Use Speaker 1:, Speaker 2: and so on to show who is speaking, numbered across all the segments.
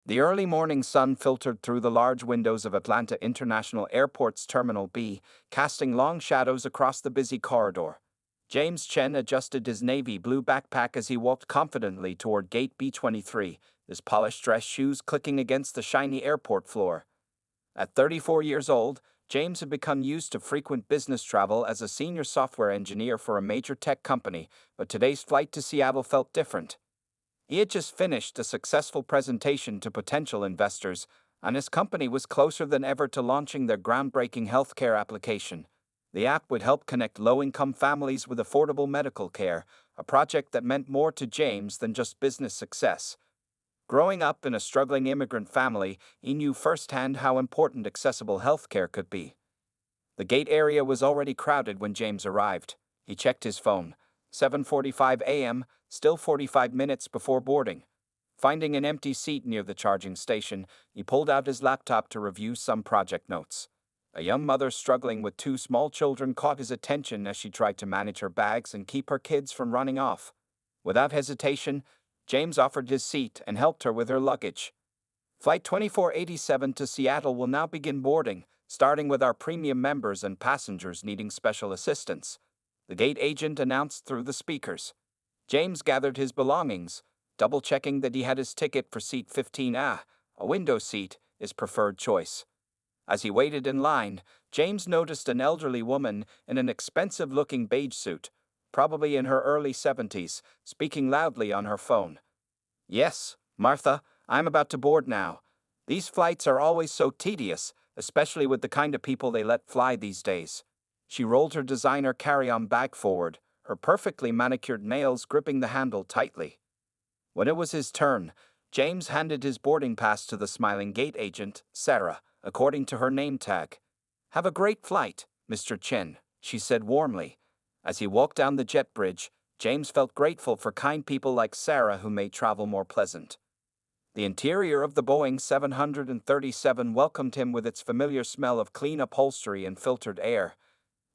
Speaker 1: The early morning sun filtered through the large windows of Atlanta International Airport's Terminal B, casting long shadows across the busy corridor. James Chen adjusted his navy blue backpack as he walked confidently toward Gate B-23, his polished dress shoes clicking against the shiny airport floor. At 34 years old, James had become used to frequent business travel as a senior software engineer for a major tech company, but today's flight to Seattle felt different. He had just finished a successful presentation to potential investors, and his company was closer than ever to launching their groundbreaking healthcare application. The app would help connect low-income families with affordable medical care, a project that meant more to James than just business success. Growing up in a struggling immigrant family, he knew firsthand how important accessible healthcare could be. The gate area was already crowded when James arrived. He checked his phone. 7:45 a.m., still 45 minutes before boarding. Finding an empty seat near the charging station, he pulled out his laptop to review some project notes. A young mother struggling with two small children caught his attention as she tried to manage her bags and keep her kids from running off. Without hesitation, James offered his seat and helped her with her luggage. Flight 2487 to Seattle will now begin boarding, starting with our premium members and passengers needing special assistance, the gate agent announced through the speakers. James gathered his belongings, double-checking that he had his ticket for seat 15A, a window seat, his preferred choice. As he waited in line, James noticed an elderly woman in an expensive-looking beige suit, probably in her early 70s, speaking loudly on her phone. "Yes, Martha, I'm about to board now. These flights are always so tedious, especially with the kind of people they let fly these days." She rolled her designer carry-on bag forward, her perfectly manicured nails gripping the handle tightly. When it was his turn, James handed his boarding pass to the smiling gate agent, Sarah, according to her name tag. "Have a great flight, Mr. Chen," she said warmly. As he walked down the jet bridge, James felt grateful for kind people like Sarah who made travel more pleasant. The interior of the Boeing 737 welcomed him with its familiar smell of clean upholstery and filtered air.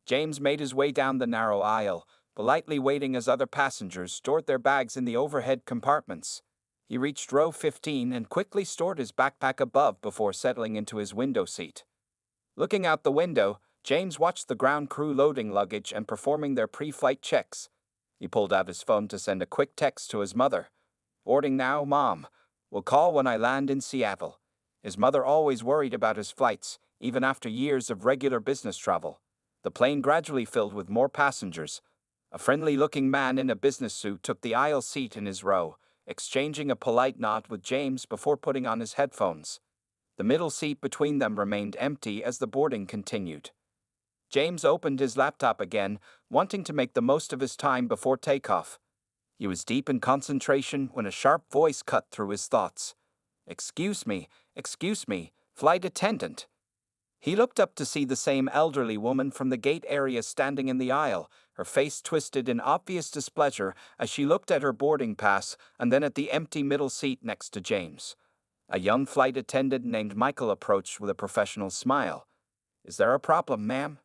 Speaker 1: James made his way down the narrow aisle, politely waiting as other passengers stored their bags in the overhead compartments. He reached row 15 and quickly stored his backpack above before settling into his window seat. Looking out the window, James watched the ground crew loading luggage and performing their pre-flight checks. He pulled out his phone to send a quick text to his mother. "Boarding now, Mom. Will call when I land in Seattle." His mother always worried about his flights, even after years of regular business travel. The plane gradually filled with more passengers. A friendly-looking man in a business suit took the aisle seat in his row, exchanging a polite nod with James before putting on his headphones. The middle seat between them remained empty as the boarding continued. James opened his laptop again, wanting to make the most of his time before takeoff. He was deep in concentration when a sharp voice cut through his thoughts. excuse me, flight attendant." He looked up to see the same elderly woman from the gate area standing in the aisle, her face twisted in obvious displeasure as she looked at her boarding pass and then at the empty middle seat next to James. A young flight attendant named Michael approached with a professional smile. "Is there a problem, ma'am?"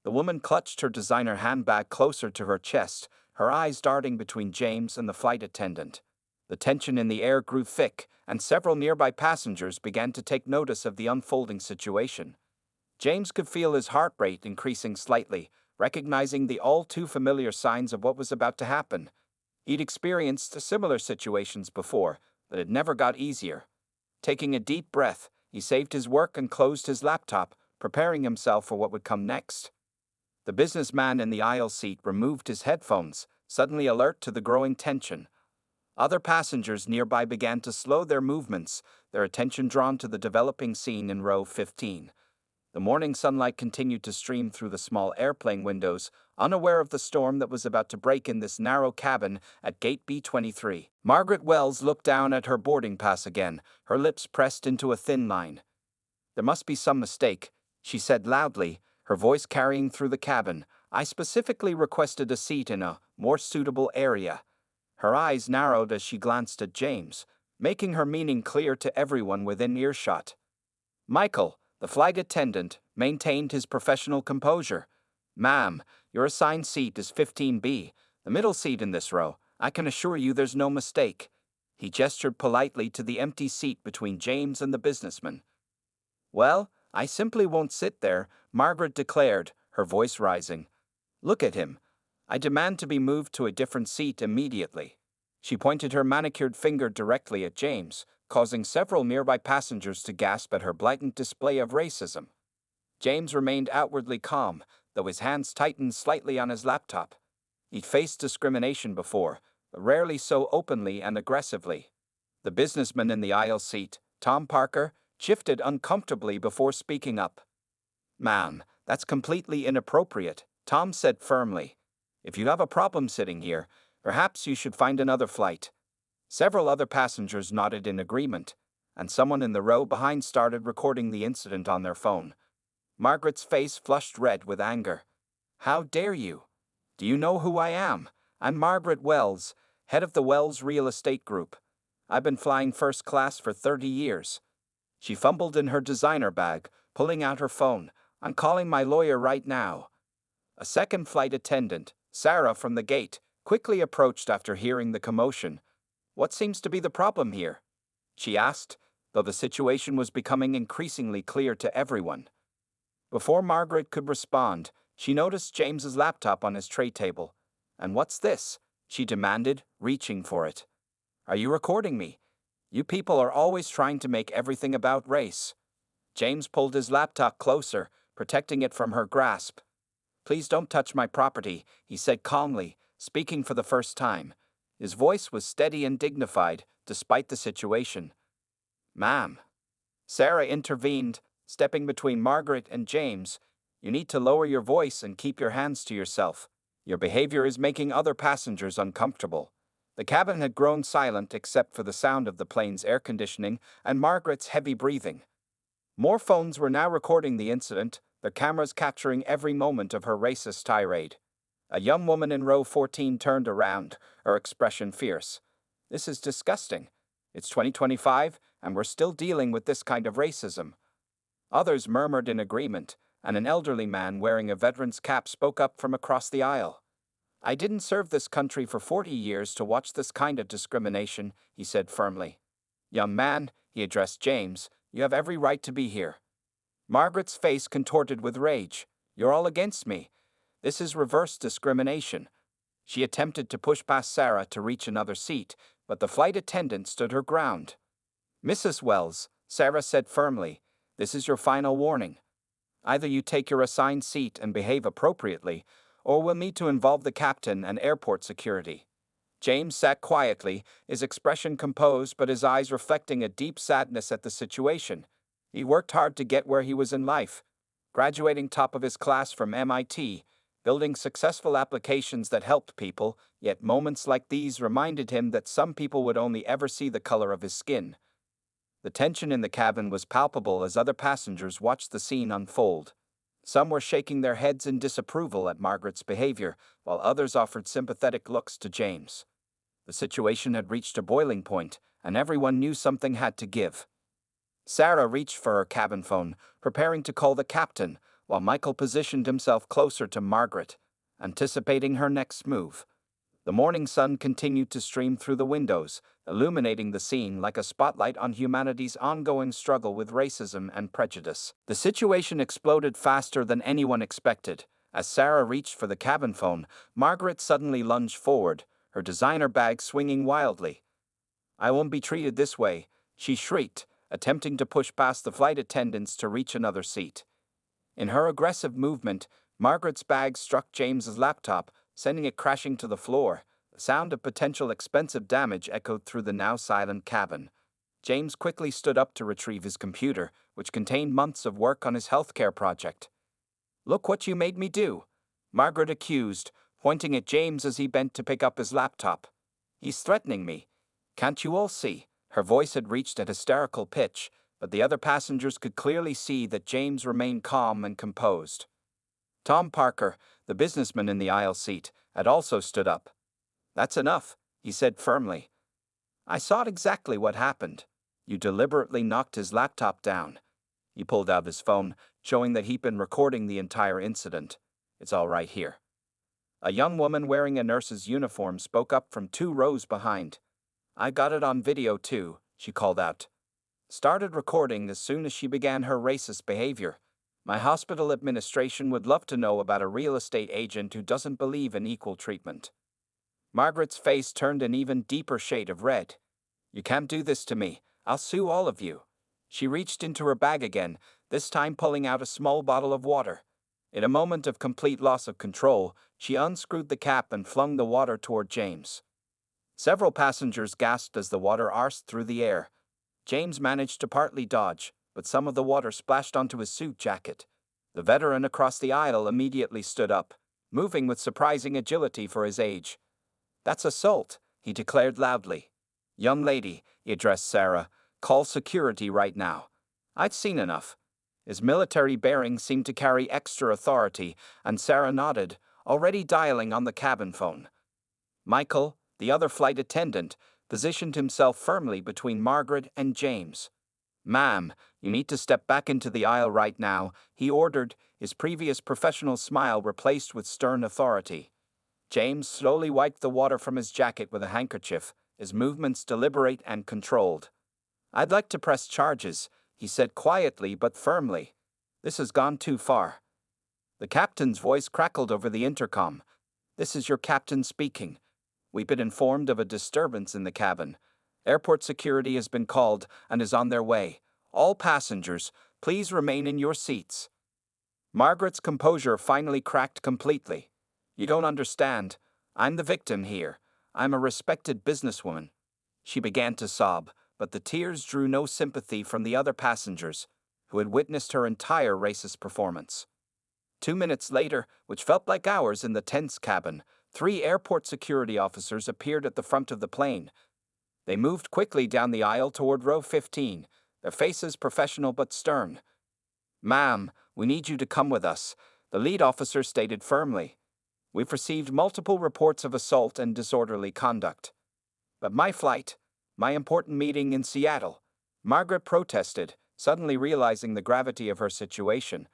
Speaker 1: The woman clutched her designer handbag closer to her chest, her eyes darting between James and the flight attendant. The tension in the air grew thick, and several nearby passengers began to take notice of the unfolding situation. James could feel his heart rate increasing slightly, recognizing the all-too-familiar signs of what was about to happen. He'd experienced similar situations before, but it never got easier. Taking a deep breath, he saved his work and closed his laptop, preparing himself for what would come next. The businessman in the aisle seat removed his headphones, suddenly alert to the growing tension. Other passengers nearby began to slow their movements, their attention drawn to the developing scene in row 15. The morning sunlight continued to stream through the small airplane windows, unaware of the storm that was about to break in this narrow cabin at Gate B-23. Margaret Wells looked down at her boarding pass again, her lips pressed into a thin line. "There must be some mistake," she said loudly, her voice carrying through the cabin. "I specifically requested a seat in a more suitable area." Her eyes narrowed as she glanced at James, making her meaning clear to everyone within earshot. Michael, the flight attendant, maintained his professional composure. "Ma'am, your assigned seat is 15B, the middle seat in this row. I can assure you there's no mistake." He gestured politely to the empty seat between James and the businessman. Well, I simply won't sit there, Margaret declared, her voice rising. Look at him. I demand to be moved to a different seat immediately. She pointed her manicured finger directly at James, causing several nearby passengers to gasp at her blatant display of racism. James remained outwardly calm, though his hands tightened slightly on his laptop. He'd faced discrimination before, but rarely so openly and aggressively. The businessman in the aisle seat, Tom Parker, shifted uncomfortably before speaking up. Ma'am, that's completely inappropriate, Tom said firmly. If you have a problem sitting here, perhaps you should find another flight. Several other passengers nodded in agreement, and someone in the row behind started recording the incident on their phone. Margaret's face flushed red with anger. How dare you? Do you know who I am? I'm Margaret Wells, head of the Wells Real Estate Group. I've been flying first class for 30 years. She fumbled in her designer bag, pulling out her phone. I'm calling my lawyer right now. A second flight attendant, Sarah from the gate, quickly approached after hearing the commotion. What seems to be the problem here? She asked, though the situation was becoming increasingly clear to everyone. Before Margaret could respond, she noticed James's laptop on his tray table. And what's this? She demanded, reaching for it. Are you recording me? You people are always trying to make everything about race. James pulled his laptop closer, protecting it from her grasp. Please don't touch my property, he said calmly, speaking for the first time. His voice was steady and dignified, despite the situation. Ma'am. Sarah intervened, stepping between Margaret and James. You need to lower your voice and keep your hands to yourself. Your behavior is making other passengers uncomfortable. The cabin had grown silent except for the sound of the plane's air conditioning and Margaret's heavy breathing. More phones were now recording the incident, their cameras capturing every moment of her racist tirade. A young woman in row 14 turned around, her expression fierce. This is disgusting. It's 2025, and we're still dealing with this kind of racism. Others murmured in agreement, and an elderly man wearing a veteran's cap spoke up from across the aisle. I didn't serve this country for 40 years to watch this kind of discrimination, he said firmly. Young man, he addressed James, you have every right to be here. Margaret's face contorted with rage. You're all against me. This is reverse discrimination. She attempted to push past Sarah to reach another seat, but the flight attendant stood her ground. Mrs. Wells, Sarah said firmly, this is your final warning. Either you take your assigned seat and behave appropriately, or we'll need to involve the captain and airport security. James sat quietly, his expression composed but his eyes reflecting a deep sadness at the situation. He worked hard to get where he was in life, graduating top of his class from MIT, building successful applications that helped people, yet moments like these reminded him that some people would only ever see the color of his skin. The tension in the cabin was palpable as other passengers watched the scene unfold. Some were shaking their heads in disapproval at Margaret's behavior, while others offered sympathetic looks to James. The situation had reached a boiling point, and everyone knew something had to give. Sarah reached for her cabin phone, preparing to call the captain, while Michael positioned himself closer to Margaret, anticipating her next move. The morning sun continued to stream through the windows, illuminating the scene like a spotlight on humanity's ongoing struggle with racism and prejudice. The situation exploded faster than anyone expected. As Sarah reached for the cabin phone, Margaret suddenly lunged forward, her designer bag swinging wildly. I won't be treated this way, she shrieked, attempting to push past the flight attendants to reach another seat. In her aggressive movement, Margaret's bag struck James's laptop, sending it crashing to the floor. The sound of potential expensive damage echoed through the now silent cabin. James quickly stood up to retrieve his computer, which contained months of work on his healthcare project. Look what you made me do, Margaret accused, pointing at James as he bent to pick up his laptop. He's threatening me. Can't you all see? Her voice had reached a hysterical pitch, but the other passengers could clearly see that James remained calm and composed. Tom Parker, the businessman in the aisle seat, had also stood up. That's enough, he said firmly. I saw exactly what happened. You deliberately knocked his laptop down. He pulled out his phone, showing that he'd been recording the entire incident. It's all right here. A young woman wearing a nurse's uniform spoke up from 2 rows behind. I got it on video too, she called out. Started recording as soon as she began her racist behavior. My hospital administration would love to know about a real estate agent who doesn't believe in equal treatment. Margaret's face turned an even deeper shade of red. You can't do this to me. I'll sue all of you. She reached into her bag again, this time pulling out a small bottle of water. In a moment of complete loss of control, she unscrewed the cap and flung the water toward James. Several passengers gasped as the water arsed through the air. James managed to partly dodge, but some of the water splashed onto his suit jacket. The veteran across the aisle immediately stood up, moving with surprising agility for his age. That's assault, he declared loudly. Young lady, he addressed Sarah, call security right now. I'd seen enough. His military bearing seemed to carry extra authority, and Sarah nodded, already dialing on the cabin phone. Michael, the other flight attendant, positioned himself firmly between Margaret and James. Ma'am, you need to step back into the aisle right now, he ordered, his previous professional smile replaced with stern authority. James slowly wiped the water from his jacket with a handkerchief, his movements deliberate and controlled. I'd like to press charges, he said quietly but firmly. This has gone too far. The captain's voice crackled over the intercom. This is your captain speaking. We've been informed of a disturbance in the cabin. Airport security has been called and is on their way. All passengers, please remain in your seats. Margaret's composure finally cracked completely. You don't understand. I'm the victim here. I'm a respected businesswoman. She began to sob, but the tears drew no sympathy from the other passengers, who had witnessed her entire racist performance. 2 minutes later, which felt like hours in the tense cabin, 3 airport security officers appeared at the front of the plane. They moved quickly down the aisle toward row 15, their faces professional but stern. Ma'am, we need you to come with us, the lead officer stated firmly. We've received multiple reports of assault and disorderly conduct. But my flight, my important meeting in Seattle, Margaret protested, suddenly realizing the gravity of her situation.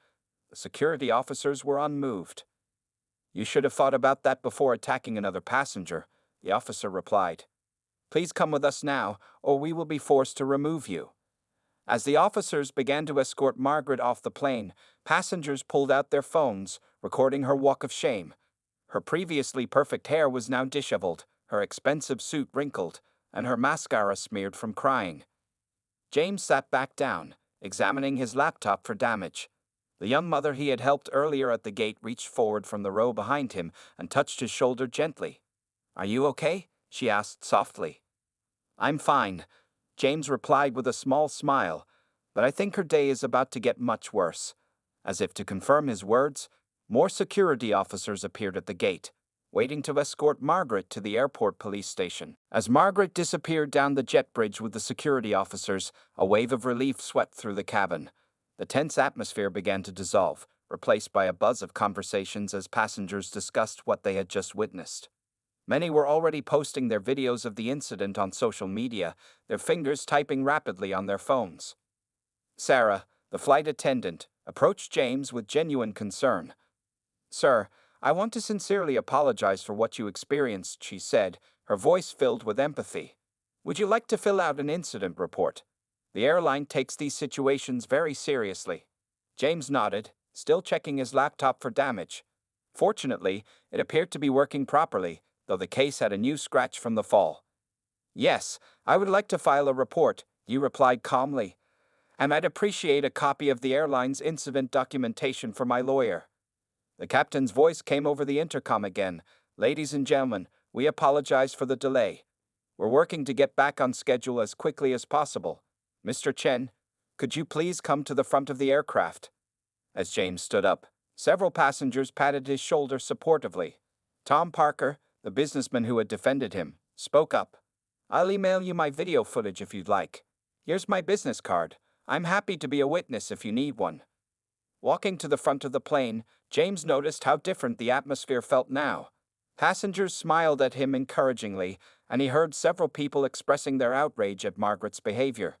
Speaker 1: The security officers were unmoved. You should have thought about that before attacking another passenger, the officer replied. Please come with us now, or we will be forced to remove you. As the officers began to escort Margaret off the plane, passengers pulled out their phones, recording her walk of shame. Her previously perfect hair was now disheveled, her expensive suit wrinkled, and her mascara smeared from crying. James sat back down, examining his laptop for damage. The young mother he had helped earlier at the gate reached forward from the row behind him and touched his shoulder gently. Are you okay? She asked softly. I'm fine, James replied with a small smile, but I think her day is about to get much worse. As if to confirm his words, more security officers appeared at the gate, waiting to escort Margaret to the airport police station. As Margaret disappeared down the jet bridge with the security officers, a wave of relief swept through the cabin. The tense atmosphere began to dissolve, replaced by a buzz of conversations as passengers discussed what they had just witnessed. Many were already posting their videos of the incident on social media, their fingers typing rapidly on their phones. Sarah, the flight attendant, approached James with genuine concern. Sir, I want to sincerely apologize for what you experienced, she said, her voice filled with empathy. Would you like to fill out an incident report? The airline takes these situations very seriously. James nodded, still checking his laptop for damage. Fortunately, it appeared to be working properly, though the case had a new scratch from the fall. Yes, I would like to file a report, you replied calmly. And I'd appreciate a copy of the airline's incident documentation for my lawyer. The captain's voice came over the intercom again. Ladies and gentlemen, we apologize for the delay. We're working to get back on schedule as quickly as possible. Mr. Chen, could you please come to the front of the aircraft? As James stood up, several passengers patted his shoulder supportively. Tom Parker, the businessman who had defended him, spoke up. I'll email you my video footage if you'd like. Here's my business card. I'm happy to be a witness if you need one. Walking to the front of the plane, James noticed how different the atmosphere felt now. Passengers smiled at him encouragingly, and he heard several people expressing their outrage at Margaret's behavior.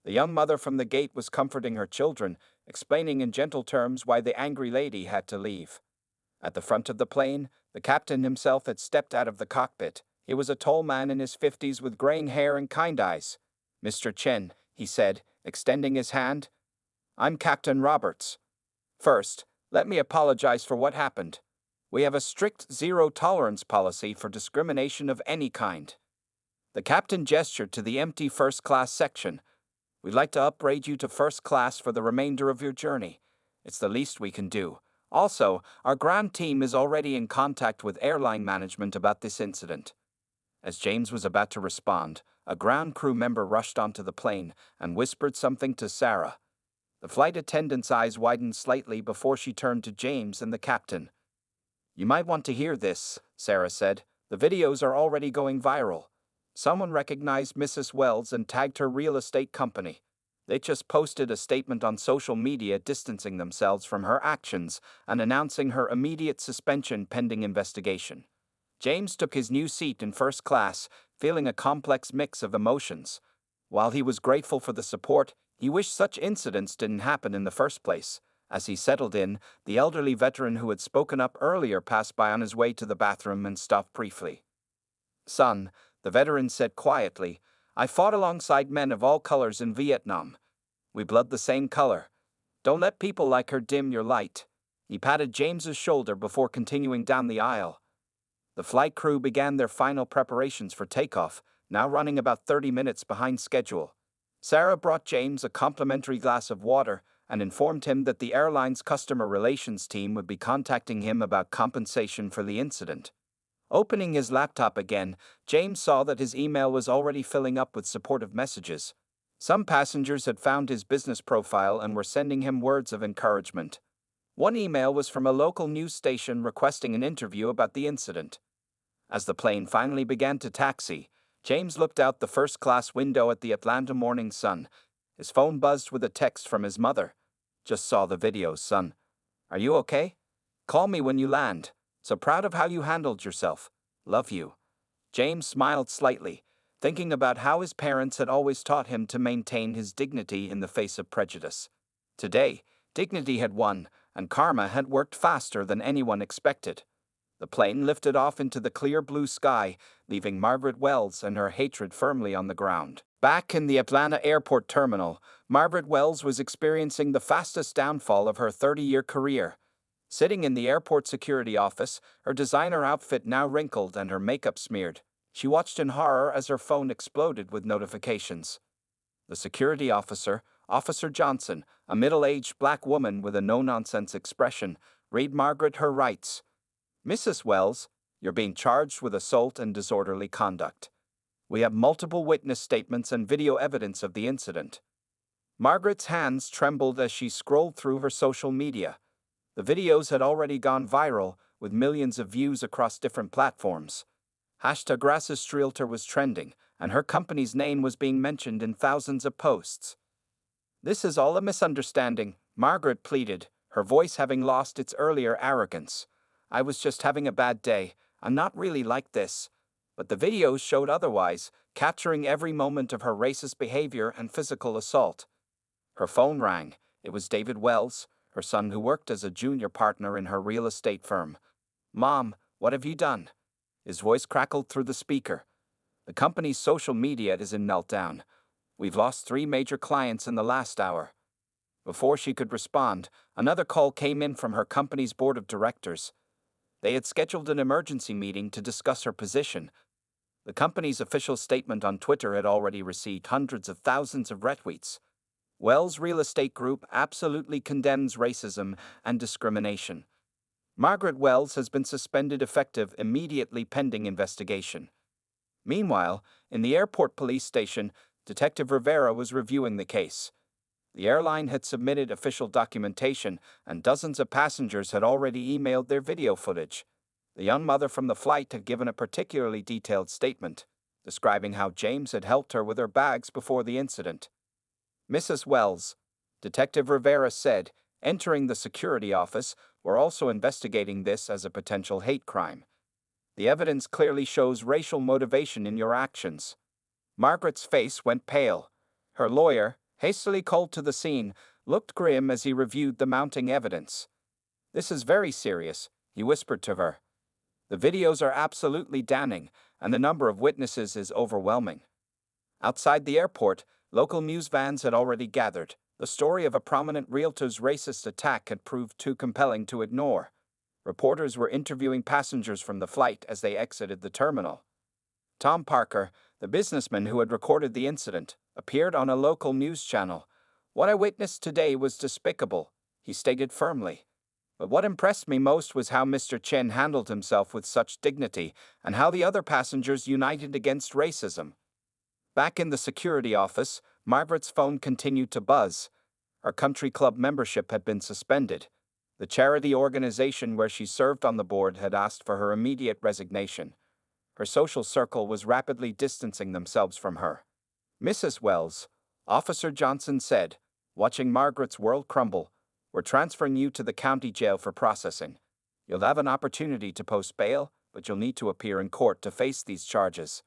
Speaker 1: The young mother from the gate was comforting her children, explaining in gentle terms why the angry lady had to leave. At the front of the plane, the captain himself had stepped out of the cockpit, He was a tall man in his 50s with graying hair and kind eyes. "Mr. Chen," he said, extending his hand. "I'm Captain Roberts. First, let me apologize for what happened. We have a strict zero-tolerance policy for discrimination of any kind." The captain gestured to the empty first-class section. "We'd like to upgrade you to first class for the remainder of your journey. It's the least we can do. Also, our ground team is already in contact with airline management about this incident." As James was about to respond, a ground crew member rushed onto the plane and whispered something to Sarah. The flight attendant's eyes widened slightly before she turned to James and the captain. "You might want to hear this," Sarah said. "The videos are already going viral. Someone recognized Mrs. Wells and tagged her real estate company. They just posted a statement on social media distancing themselves from her actions and announcing her immediate suspension pending investigation." James took his new seat in first class, feeling a complex mix of emotions. While he was grateful for the support, he wished such incidents didn't happen in the first place. As he settled in, the elderly veteran who had spoken up earlier passed by on his way to the bathroom and stopped briefly. "Son," the veteran said quietly, "I fought alongside men of all colors in Vietnam. We blood the same color. Don't let people like her dim your light." He patted James's shoulder before continuing down the aisle. The flight crew began their final preparations for takeoff, now running about 30 minutes behind schedule. Sarah brought James a complimentary glass of water and informed him that the airline's customer relations team would be contacting him about compensation for the incident. Opening his laptop again, James saw that his email was already filling up with supportive messages. Some passengers had found his business profile and were sending him words of encouragement. One email was from a local news station requesting an interview about the incident. As the plane finally began to taxi, James looked out the first-class window at the Atlanta morning sun. His phone buzzed with a text from his mother. "Just saw the videos, son. Are you okay? Call me when you land. So proud of how you handled yourself. Love you." James smiled slightly, thinking about how his parents had always taught him to maintain his dignity in the face of prejudice. Today, dignity had won, and karma had worked faster than anyone expected. The plane lifted off into the clear blue sky, leaving Margaret Wells and her hatred firmly on the ground. Back in the Atlanta airport terminal, Margaret Wells was experiencing the fastest downfall of her 30-year career. Sitting in the airport security office, her designer outfit now wrinkled and her makeup smeared, she watched in horror as her phone exploded with notifications. The security officer, Officer Johnson, a middle-aged black woman with a no-nonsense expression, read Margaret her rights. "Mrs. Wells, you're being charged with assault and disorderly conduct. We have multiple witness statements and video evidence of the incident." Margaret's hands trembled as she scrolled through her social media. The videos had already gone viral, with millions of views across different platforms. #RacistRealtor was trending, and her company's name was being mentioned in thousands of posts. "This is all a misunderstanding," Margaret pleaded, her voice having lost its earlier arrogance. "I was just having a bad day. I'm not really like this." But the videos showed otherwise, capturing every moment of her racist behavior and physical assault. Her phone rang. It was David Wells, her son who worked as a junior partner in her real estate firm. "Mom, what have you done?" His voice crackled through the speaker. "The company's social media is in meltdown. We've lost 3 major clients in the last hour." Before she could respond, another call came in from her company's board of directors. They had scheduled an emergency meeting to discuss her position. The company's official statement on Twitter had already received hundreds of thousands of retweets. Wells Real Estate Group absolutely condemns racism and discrimination. Margaret Wells has been suspended effective immediately pending investigation. Meanwhile, in the airport police station, Detective Rivera was reviewing the case. The airline had submitted official documentation, and dozens of passengers had already emailed their video footage. The young mother from the flight had given a particularly detailed statement, describing how James had helped her with her bags before the incident. "Mrs. Wells," Detective Rivera said, entering the security office, "we're also investigating this as a potential hate crime. The evidence clearly shows racial motivation in your actions." Margaret's face went pale. Her lawyer, hastily called to the scene, looked grim as he reviewed the mounting evidence. "This is very serious," he whispered to her. "The videos are absolutely damning, and the number of witnesses is overwhelming. Outside the airport, local news vans had already gathered. The story of a prominent realtor's racist attack had proved too compelling to ignore. Reporters were interviewing passengers from the flight as they exited the terminal. Tom Parker, the businessman who had recorded the incident, appeared on a local news channel. "What I witnessed today was despicable," he stated firmly. "But what impressed me most was how Mr. Chen handled himself with such dignity and how the other passengers united against racism." Back in the security office, Margaret's phone continued to buzz. Her country club membership had been suspended. The charity organization where she served on the board had asked for her immediate resignation. Her social circle was rapidly distancing themselves from her. "Mrs. Wells," Officer Johnson said, watching Margaret's world crumble, "we're transferring you to the county jail for processing. You'll have an opportunity to post bail, but you'll need to appear in court to face these charges."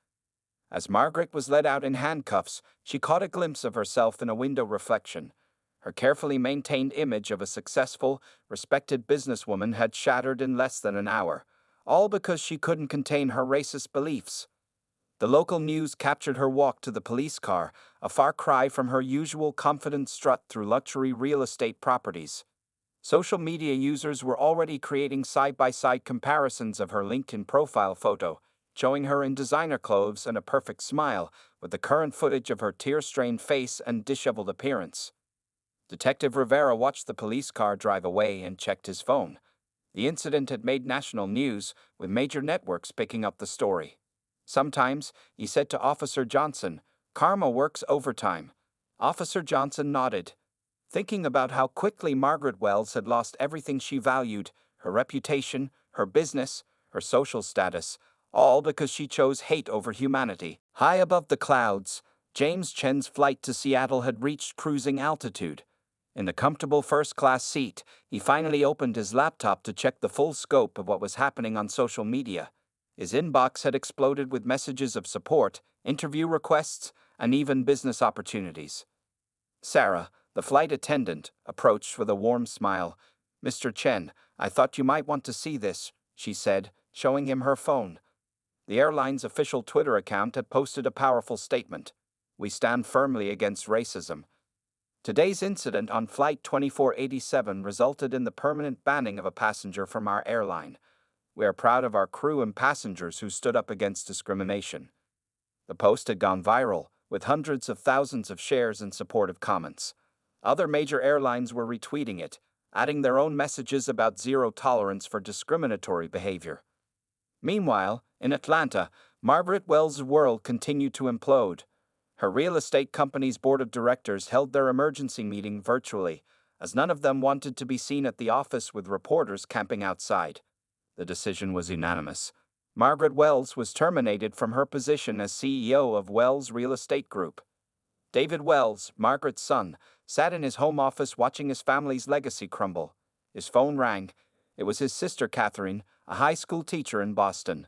Speaker 1: As Margaret was led out in handcuffs, she caught a glimpse of herself in a window reflection. Her carefully maintained image of a successful, respected businesswoman had shattered in less than an hour, all because she couldn't contain her racist beliefs. The local news captured her walk to the police car, a far cry from her usual confident strut through luxury real estate properties. Social media users were already creating side-by-side comparisons of her LinkedIn profile photo, showing her in designer clothes and a perfect smile, with the current footage of her tear-stained face and disheveled appearance. Detective Rivera watched the police car drive away and checked his phone. The incident had made national news, with major networks picking up the story. "Sometimes," he said to Officer Johnson, "karma works overtime." Officer Johnson nodded, thinking about how quickly Margaret Wells had lost everything she valued, her reputation, her business, her social status, all because she chose hate over humanity. High above the clouds, James Chen's flight to Seattle had reached cruising altitude. In the comfortable first-class seat, he finally opened his laptop to check the full scope of what was happening on social media. His inbox had exploded with messages of support, interview requests, and even business opportunities. Sarah, the flight attendant, approached with a warm smile. "Mr. Chen, I thought you might want to see this," she said, showing him her phone. The airline's official Twitter account had posted a powerful statement. "We stand firmly against racism." Today's incident on Flight 2487 resulted in the permanent banning of a passenger from our airline. We are proud of our crew and passengers who stood up against discrimination. The post had gone viral, with hundreds of thousands of shares and supportive comments. Other major airlines were retweeting it, adding their own messages about zero tolerance for discriminatory behavior. Meanwhile, in Atlanta, Margaret Wells' world continued to implode. Her real estate company's board of directors held their emergency meeting virtually, as none of them wanted to be seen at the office with reporters camping outside. The decision was unanimous. Margaret Wells was terminated from her position as CEO of Wells Real Estate Group. David Wells, Margaret's son, sat in his home office watching his family's legacy crumble. His phone rang. It was his sister Catherine, a high school teacher in Boston.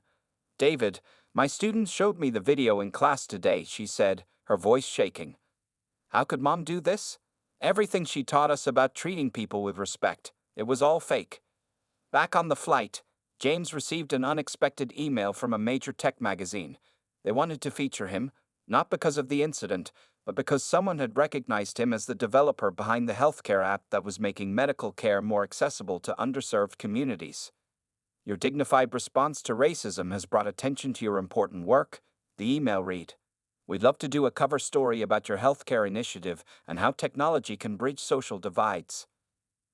Speaker 1: "David, my students showed me the video in class today," she said, her voice shaking. "How could Mom do this? Everything she taught us about treating people with respect, it was all fake." Back on the flight, James received an unexpected email from a major tech magazine. They wanted to feature him, not because of the incident, but because someone had recognized him as the developer behind the healthcare app that was making medical care more accessible to underserved communities. "Your dignified response to racism has brought attention to your important work," the email read. "We'd love to do a cover story about your healthcare initiative and how technology can bridge social divides."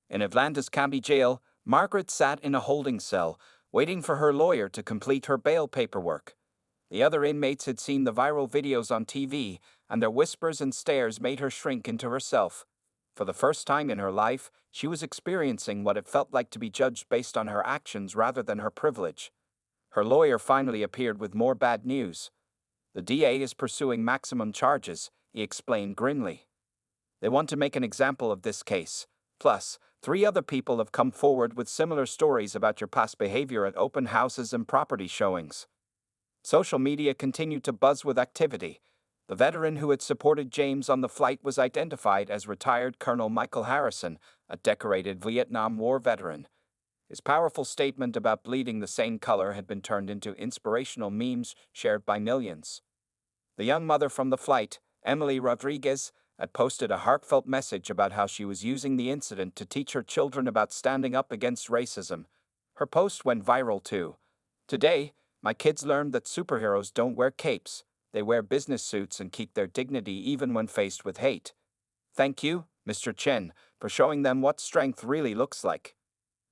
Speaker 1: In Atlanta's county jail, Margaret sat in a holding cell, waiting for her lawyer to complete her bail paperwork. The other inmates had seen the viral videos on TV, and their whispers and stares made her shrink into herself. For the first time in her life, she was experiencing what it felt like to be judged based on her actions rather than her privilege. Her lawyer finally appeared with more bad news. "The DA is pursuing maximum charges," he explained grimly. "They want to make an example of this case. Plus, 3 other people have come forward with similar stories about your past behavior at open houses and property showings." Social media continued to buzz with activity. The veteran who had supported James on the flight was identified as retired Colonel Michael Harrison, a decorated Vietnam War veteran. His powerful statement about bleeding the same color had been turned into inspirational memes shared by millions. The young mother from the flight, Emily Rodriguez, had posted a heartfelt message about how she was using the incident to teach her children about standing up against racism. Her post went viral too. Today, my kids learned that superheroes don't wear capes, they wear business suits and keep their dignity even when faced with hate. Thank you, Mr. Chen, for showing them what strength really looks like.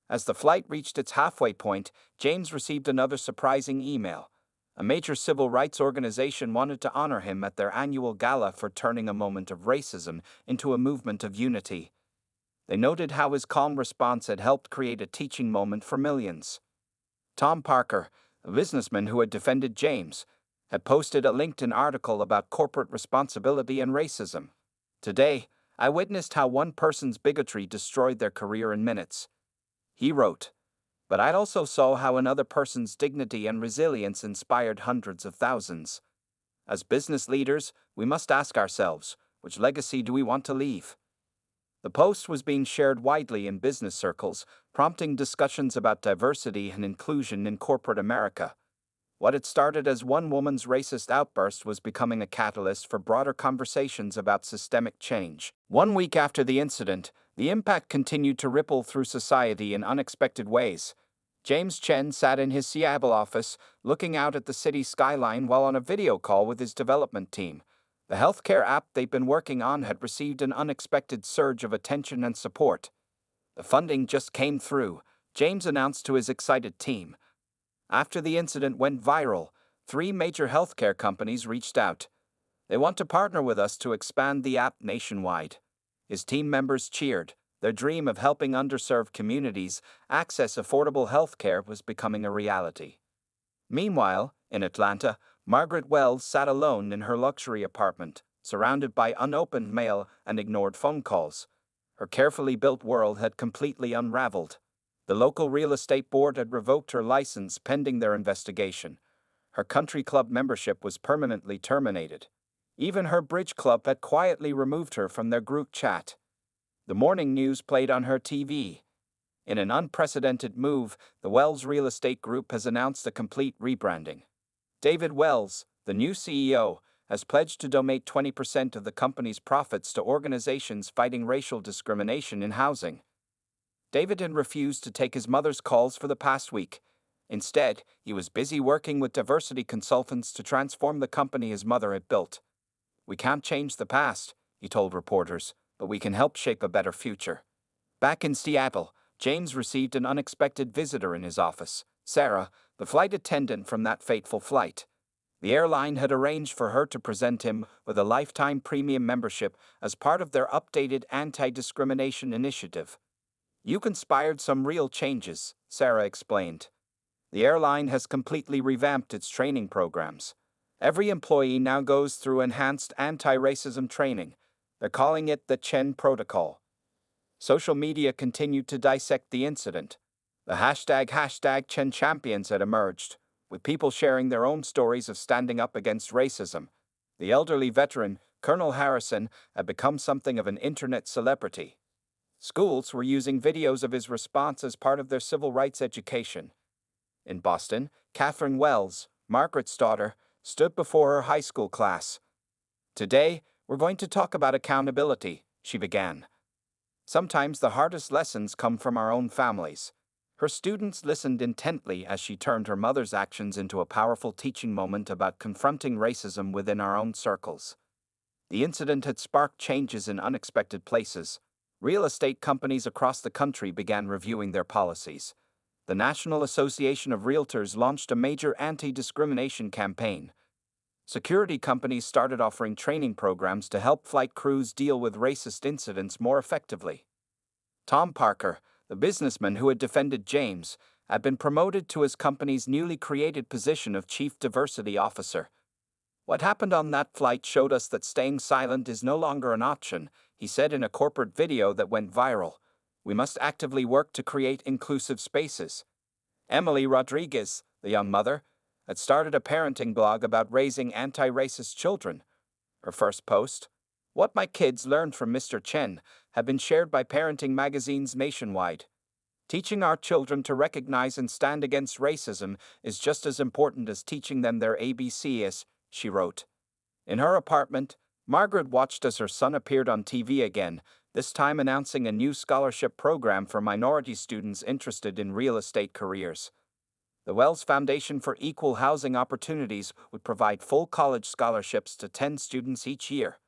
Speaker 1: As the flight reached its halfway point, James received another surprising email. A major civil rights organization wanted to honor him at their annual gala for turning a moment of racism into a movement of unity. They noted how his calm response had helped create a teaching moment for millions. Tom Parker, a businessman who had defended James, had posted a LinkedIn article about corporate responsibility and racism. Today, I witnessed how one person's bigotry destroyed their career in minutes. He wrote, but I also saw how another person's dignity and resilience inspired hundreds of thousands. As business leaders, we must ask ourselves, which legacy do we want to leave? The post was being shared widely in business circles, prompting discussions about diversity and inclusion in corporate America. What had started as one woman's racist outburst was becoming a catalyst for broader conversations about systemic change. 1 week after the incident, the impact continued to ripple through society in unexpected ways. James Chen sat in his Seattle office, looking out at the city skyline while on a video call with his development team. The healthcare app they'd been working on had received an unexpected surge of attention and support. The funding just came through, James announced to his excited team. After the incident went viral, 3 major healthcare companies reached out. They want to partner with us to expand the app nationwide. His team members cheered. Their dream of helping underserved communities access affordable healthcare was becoming a reality. Meanwhile, in Atlanta, Margaret Wells sat alone in her luxury apartment, surrounded by unopened mail and ignored phone calls. Her carefully built world had completely unraveled. The local real estate board had revoked her license pending their investigation. Her country club membership was permanently terminated. Even her bridge club had quietly removed her from their group chat. The morning news played on her TV. In an unprecedented move, the Wells Real Estate Group has announced a complete rebranding. David Wells, the new CEO, has pledged to donate 20% of the company's profits to organizations fighting racial discrimination in housing. David had refused to take his mother's calls for the past week. Instead, he was busy working with diversity consultants to transform the company his mother had built. We can't change the past, he told reporters, but we can help shape a better future. Back in Seattle, James received an unexpected visitor in his office, Sarah, the flight attendant from that fateful flight. The airline had arranged for her to present him with a lifetime premium membership as part of their updated anti-discrimination initiative. "You've inspired some real changes," Sarah explained. "The airline has completely revamped its training programs. Every employee now goes through enhanced anti-racism training. They're calling it the Chen Protocol." Social media continued to dissect the incident. The hashtag Chen Champions had emerged, with people sharing their own stories of standing up against racism. The elderly veteran, Colonel Harrison, had become something of an internet celebrity. Schools were using videos of his response as part of their civil rights education. In Boston, Catherine Wells, Margaret's daughter, stood before her high school class. "Today, we're going to talk about accountability," she began. "Sometimes the hardest lessons come from our own families." Her students listened intently as she turned her mother's actions into a powerful teaching moment about confronting racism within our own circles. The incident had sparked changes in unexpected places. Real estate companies across the country began reviewing their policies. The National Association of Realtors launched a major anti-discrimination campaign. Security companies started offering training programs to help flight crews deal with racist incidents more effectively. Tom Parker, the businessman who had defended James, had been promoted to his company's newly created position of Chief Diversity Officer. "What happened on that flight showed us that staying silent is no longer an option," he said in a corporate video that went viral. "We must actively work to create inclusive spaces." Emily Rodriguez, the young mother, had started a parenting blog about raising anti-racist children. Her first post, "What My Kids Learned from Mr. Chen," had been shared by parenting magazines nationwide. Teaching our children to recognize and stand against racism is just as important as teaching them their ABCs, she wrote. In her apartment, Margaret watched as her son appeared on TV again, this time announcing a new scholarship program for minority students interested in real estate careers. The Wells Foundation for Equal Housing Opportunities would provide full college scholarships to 10 students each year.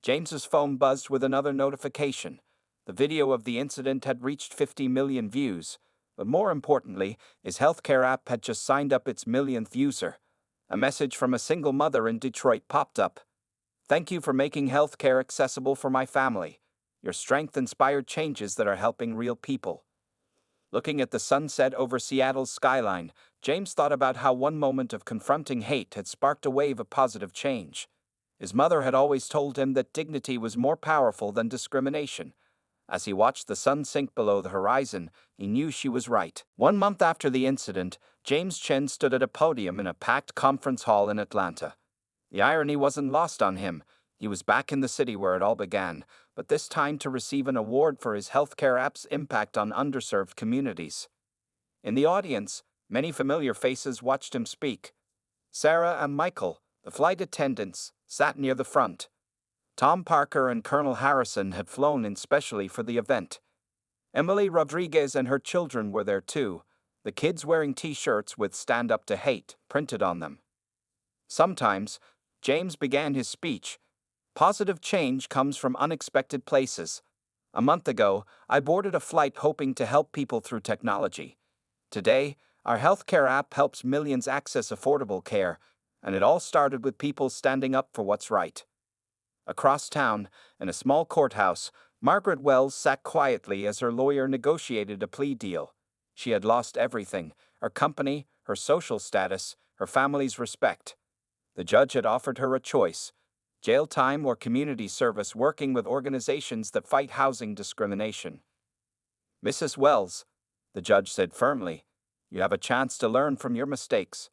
Speaker 1: James's phone buzzed with another notification. The video of the incident had reached 50 million views, but more importantly, his healthcare app had just signed up its millionth user. A message from a single mother in Detroit popped up. "Thank you for making healthcare accessible for my family. Your strength inspired changes that are helping real people." Looking at the sunset over Seattle's skyline, James thought about how one moment of confronting hate had sparked a wave of positive change. His mother had always told him that dignity was more powerful than discrimination. As he watched the sun sink below the horizon, he knew she was right. 1 month after the incident, James Chen stood at a podium in a packed conference hall in Atlanta. The irony wasn't lost on him. He was back in the city where it all began, but this time to receive an award for his healthcare app's impact on underserved communities. In the audience, many familiar faces watched him speak. Sarah and Michael, the flight attendants, sat near the front. Tom Parker and Colonel Harrison had flown in specially for the event. Emily Rodriguez and her children were there too, the kids wearing T-shirts with "Stand Up to Hate" printed on them. Sometimes, James began his speech, "Positive change comes from unexpected places. A month ago, I boarded a flight hoping to help people through technology. Today, our healthcare app helps millions access affordable care, and it all started with people standing up for what's right." Across town, in a small courthouse, Margaret Wells sat quietly as her lawyer negotiated a plea deal. She had lost everything: her company, her social status, her family's respect. The judge had offered her a choice: jail time or community service working with organizations that fight housing discrimination. "Mrs. Wells," the judge said firmly, "you have a chance to learn from your mistakes.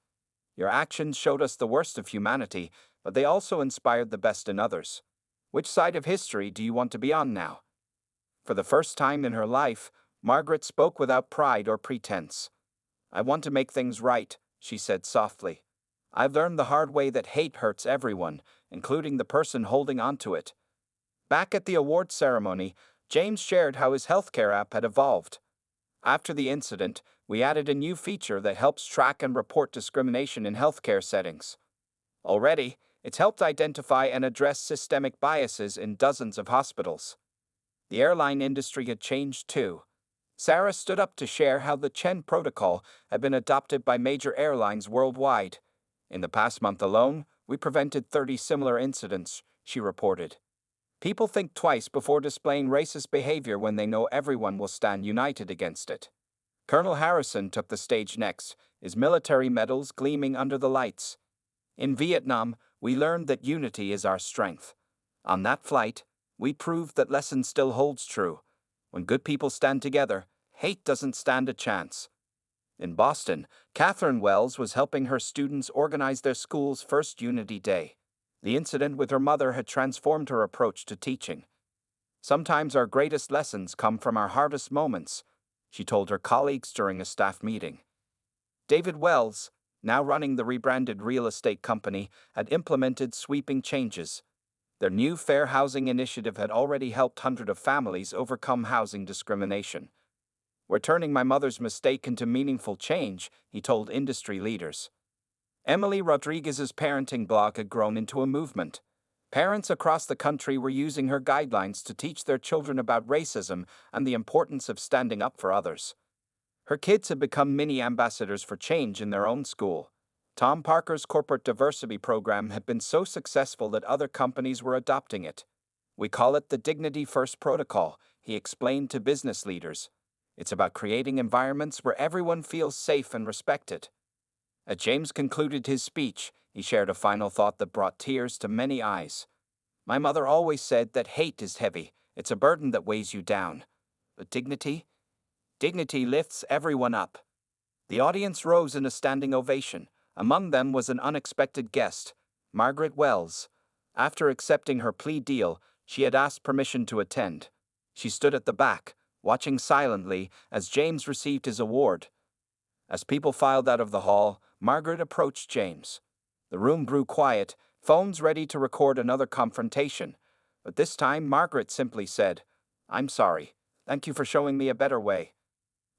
Speaker 1: Your actions showed us the worst of humanity, but they also inspired the best in others. Which side of history do you want to be on now?" For the first time in her life, Margaret spoke without pride or pretense. "I want to make things right," she said softly. "I've learned the hard way that hate hurts everyone, including the person holding onto it." Back at the award ceremony, James shared how his healthcare app had evolved. "After the incident, we added a new feature that helps track and report discrimination in healthcare settings. Already, it's helped identify and address systemic biases in dozens of hospitals." The airline industry had changed too. Sarah stood up to share how the Chen Protocol had been adopted by major airlines worldwide. "In the past month alone, we prevented 30 similar incidents," she reported. "People think twice before displaying racist behavior when they know everyone will stand united against it." Colonel Harrison took the stage next, his military medals gleaming under the lights. "In Vietnam, we learned that unity is our strength. On that flight, we proved that lesson still holds true. When good people stand together, hate doesn't stand a chance." In Boston, Catherine Wells was helping her students organize their school's first Unity Day. The incident with her mother had transformed her approach to teaching. "Sometimes our greatest lessons come from our hardest moments," she told her colleagues during a staff meeting. David Wells, now running the rebranded real estate company, had implemented sweeping changes. Their new Fair Housing initiative had already helped hundreds of families overcome housing discrimination. "We're turning my mother's mistake into meaningful change," he told industry leaders. Emily Rodriguez's parenting blog had grown into a movement. Parents across the country were using her guidelines to teach their children about racism and the importance of standing up for others. Her kids had become mini ambassadors for change in their own school. Tom Parker's corporate diversity program had been so successful that other companies were adopting it. "We call it the Dignity First Protocol," he explained to business leaders. "It's about creating environments where everyone feels safe and respected." As James concluded his speech, he shared a final thought that brought tears to many eyes. "My mother always said that hate is heavy. It's a burden that weighs you down. But dignity lifts everyone up." The audience rose in a standing ovation. Among them was an unexpected guest, Margaret Wells. After accepting her plea deal, she had asked permission to attend. She stood at the back, watching silently as James received his award. As people filed out of the hall, Margaret approached James. The room grew quiet, phones ready to record another confrontation. But this time, Margaret simply said, "I'm sorry. Thank you for showing me a better way."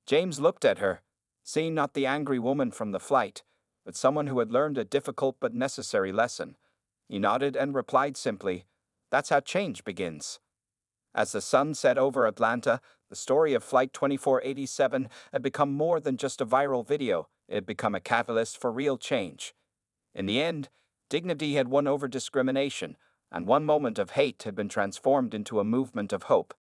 Speaker 1: James looked at her, seeing not the angry woman from the flight, but someone who had learned a difficult but necessary lesson. He nodded and replied simply, "That's how change begins." As the sun set over Atlanta, the story of Flight 2487 had become more than just a viral video. It had become a catalyst for real change. In the end, dignity had won over discrimination, and one moment of hate had been transformed into a movement of hope.